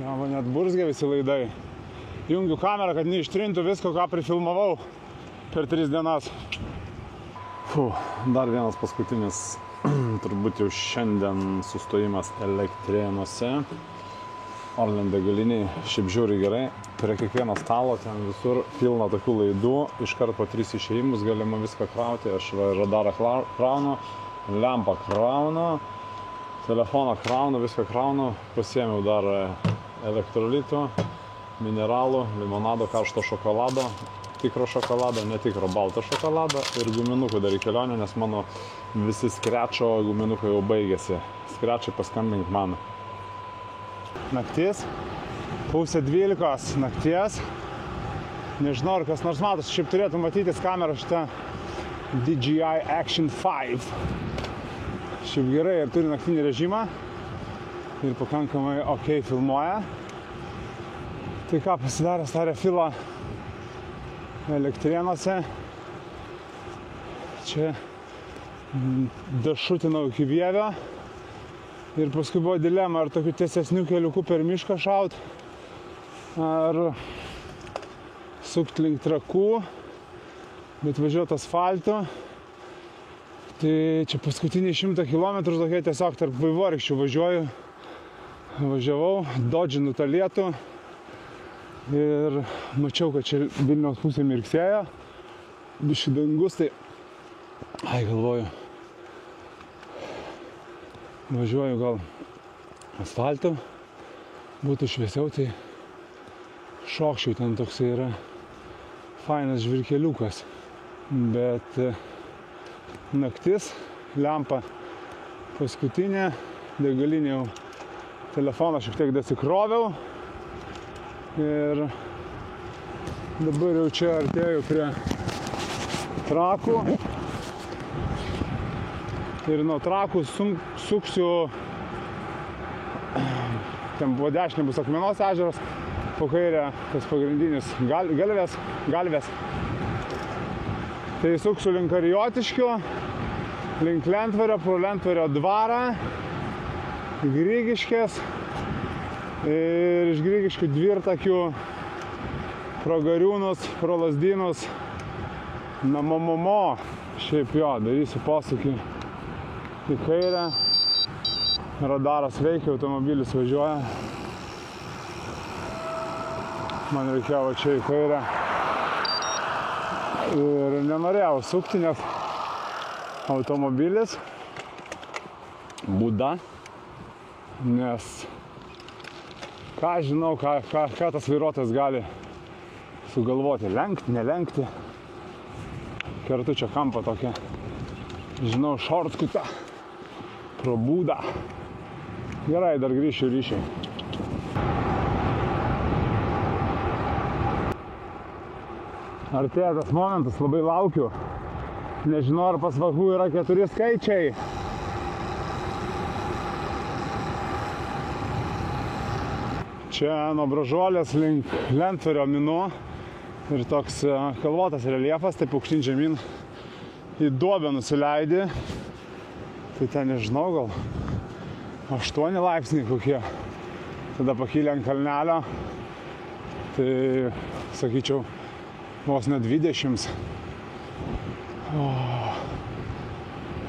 Ja, man net burzgia visi laidai. Jungiu kamerą, kad neištrintų visko, ką prifilmavau per 3 dienas. Dar vienas paskutinis, turbūt jau šiandien sustojimas Elektrėnuose. Orlen degaliniai, šiaip žiūri gerai. Prie kiekvieno stalo ten visur pilna tokių laidų. Iškart po 3 išėjimus galima viską krauti. Aš radarą kraunu, lempą kraunu, telefoną kraunu, viską kraunu. Pasiėmiau dar elektrolitų, mineralų, limonado, karšto šokolado, tikro šokolado, netikro balto šokolado ir guminukų dar į kelionę, nes mano visi skrečio guminukai jau baigėsi. Skrečai paskambink man. Naktis, 11:30 nakties. Nežinau, ar kas nors matos, šiaip turėtų matytis kamerą šitą DJI Action 5. Šiaip gerai ir turi naktinį režimą ir pakankamai ok filmuoja. Tai ką, pasidaręs tą refilą Elektrėnuose. Čia dašutinau iki Vievio. Ir paskui buvo dilema, ar tokių tiesesnių keliukų per mišką šaut, ar sukt link Trakų, bet važiuot asfaltu. Tai čia paskutinį 100 km tokia tiesiog tarp vaivorykščių važiuoju. Važiavau, dodžinu tą lietų ir mačiau, kad čia Vilniaus pusė mirksėjo. Biški dangus, tai galvoju, važiuoju gal asfaltu, būtų šviesiau, tai šokščiau, ten toksai yra fainas žvirkeliukas, bet naktis, lempa paskutinė, degalinė jau telefoną šiek tiek dasikroviau ir dabar jau čia artėju prie Trakų ir nuo Trakų suksiu, ten buvo dešinė bus Akmenos ežeras, po kairę tas pagrindinis Galvės. Tai suksiu link Karijotiškio, link Lentvario, pro Lentvario dvarą, Grigiškės ir iš Grigiškių Dvirtakių pro Gariūnus, pro Lazdynus, namo. Šiaip jo, darysiu posūkį į kairę, radaras veikia, automobilis važiuoja. Man reikėjo va čia į kairę ir nenorėjau sukti, nes automobilis būda, nes ką žinau, ką tas vairuotojas gali sugalvoti, lenkti, nelenkti. Kertu čia kampą tokią, žinau, šortkutą pro būdą. Gerai, dar grįšiu ryšiai. Artėja tas momentas, labai laukiu. Nežinau, ar pas Vahų yra 4 skaičiai. Čia nuo Bražuolės link Lentvario minu ir toks kalvotas reljefas, taip aukštyn žemyn į duobę nusileidi. Tai ten nežinau, gal 8 laipsniai kokie. Tada pakylė ant kalnelio, tai sakyčiau, vos ne 20.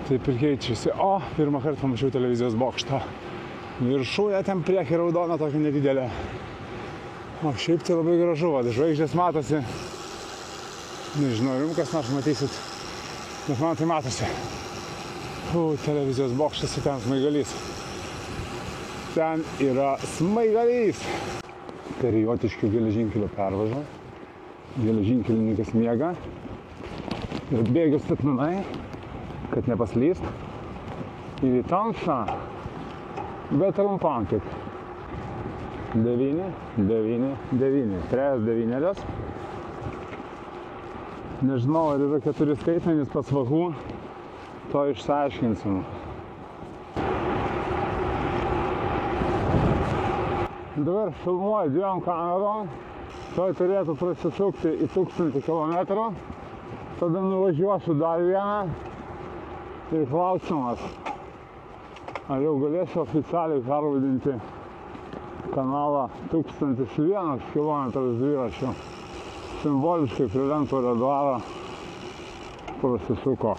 Taip ir keičiasi. Pirmą kartą pamačiau televizijos bokštą. Viršūnė ten priekį raudona tokia nedidelė. O šiaip tai labai gražu, žvaigždės matosi. Nežinau, jums kas nors matysit, bet man tai matosi. Televizijos bokštas ir ten smaigalys. Ten yra smaigalys. Karijotiškių geležinkelio pervaža. Geležinkelininkas miega. Ir bėgiu statmenai, kad nepaslyst. Ir į tamsą, bet trumpam tik. 9, 9, 9. 3 devynėlės. Nežinau, ar yra 4 skaitmenys pas Vahų. To išsiaiškinsim. Dabar filmuoju 2 kamerom. Toj turėtų prasisukti į 1000 km. Tada nuvažiuosiu dar vieną. Ir klausimas, ar jau galėsiu oficialiai pervadinti kanalą 1001 km dviračiu. Simboliškai prie Lentvario dvaro prasisuko.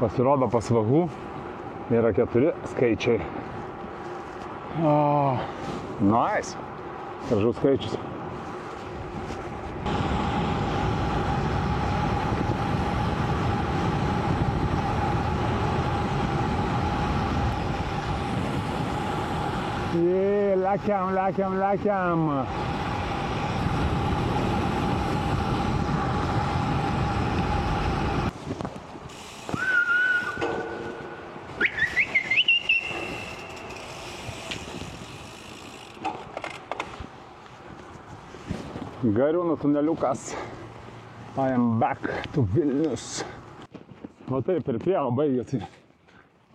Pasirodo, pas Vahų yra 4 skaičiai. Nice. Gražus skaičius. Lekiam. Gariūnų tuneliukas. I am back to Vilnius. O taip ir pieva baigėsi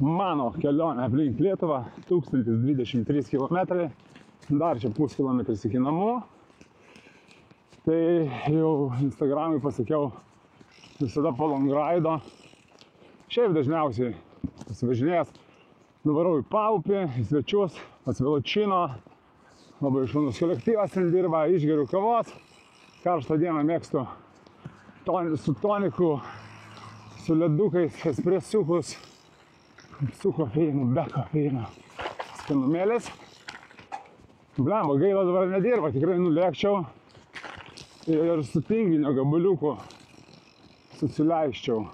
mano kelionė aplink Lietuvą. 1023 km. Dar čia puskilometris iki namų. Tai jau Instagramui pasakiau visada po longraido. Šiaip dažniausiai pasivažinėjęs. Nuvarau į Paupį, į svečius, pas Vilučino. Labai šaunus kolektyvas ten dirba, išgeriu kavos. Karštą dieną mėgstu su toniku, su ledukais, espresiukus, su kofeinu, be kofeino. Skanumėlis. Blemba, gaila dabar nedirba, tikrai nulėkčiau ir su tinginio gabaliuku susileisčiau.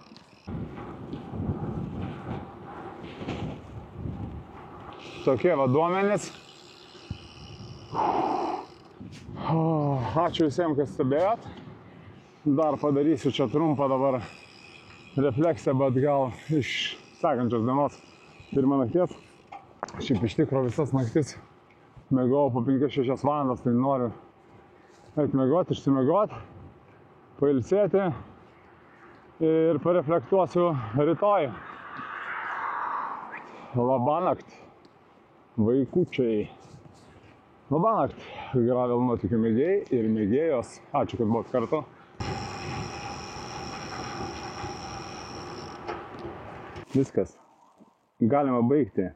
tokie va duomenys. Ačiū visiems, kas stebėjot. Dar padarysiu čia trumpą dabar refleksiją, bet gal iš sekančios dienos pirmą nakties. Šiaip iš tikro visas naktis mėgau po 5-6 valandas, tai noriu eiti mėgoti, išsimėgoti, pailsėti ir pareflektuosiu rytoj. Labanakt, vaikučiai. Labanakt, gravel nuotykių mėgėjai ir mėgėjos. Ačiū, kad buvot kartu. Viskas. Galima baigti.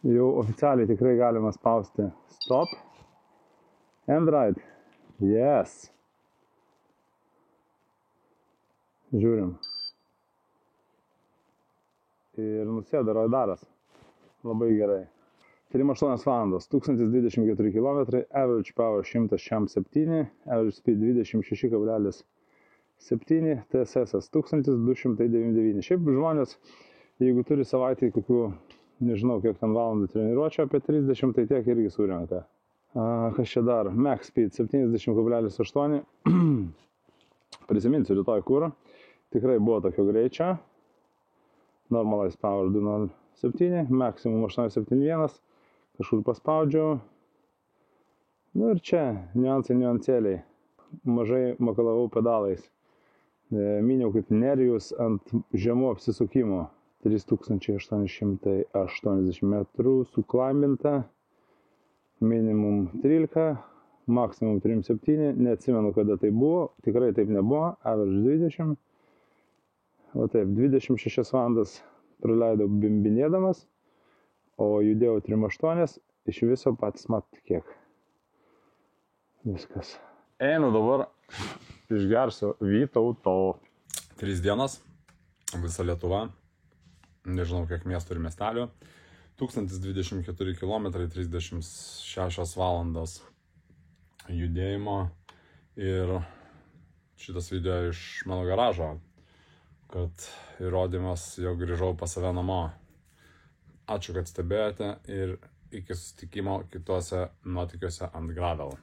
Jau oficialiai tikrai galima spausti stop and ride. Yes. Žiūrim. Ir nusėda radaras. Labai gerai. 3-8 valandos, 1024 km, average power 107, average speed 26,7, TSS 1299. Šiaip žmonės, jeigu turi savaitį kokių, nežinau kiek ten valandų treniruočio, apie 30, tai tiek irgi surenka. Kas čia dar? Max speed 70,8. Prisiminsiu rytoj kur. Tikrai buvo tokio greičio. Normalize power 207, maximum 871. Kažkur paspaudžiau. Nu ir čia niuansėliai. Mažai makalavau pedalais. Miniau kaip nerijus ant žemų apsisukimų. 3880 metrų suklambinta. Minimum 13, maksimum 3,7. Neatsimenu, kada tai buvo. Tikrai taip nebuvo. Average 20. O taip, 26 valandas praleidau bimbinėdamas. O judėjau 3,8, iš viso patys matot kiek. Viskas. Einu dabar, išgersiu Vytauto. 3 dienas, visa Lietuva, nežinau kiek miestų ir miestelių. 1024 km, 36 valandas judėjimo. Ir šitas video iš mano garažo, kad įrodymas, jog grįžau pas save namo. Ačiū, kad stebėjote ir iki susitikimo kituose nuotykiuose ant gravel.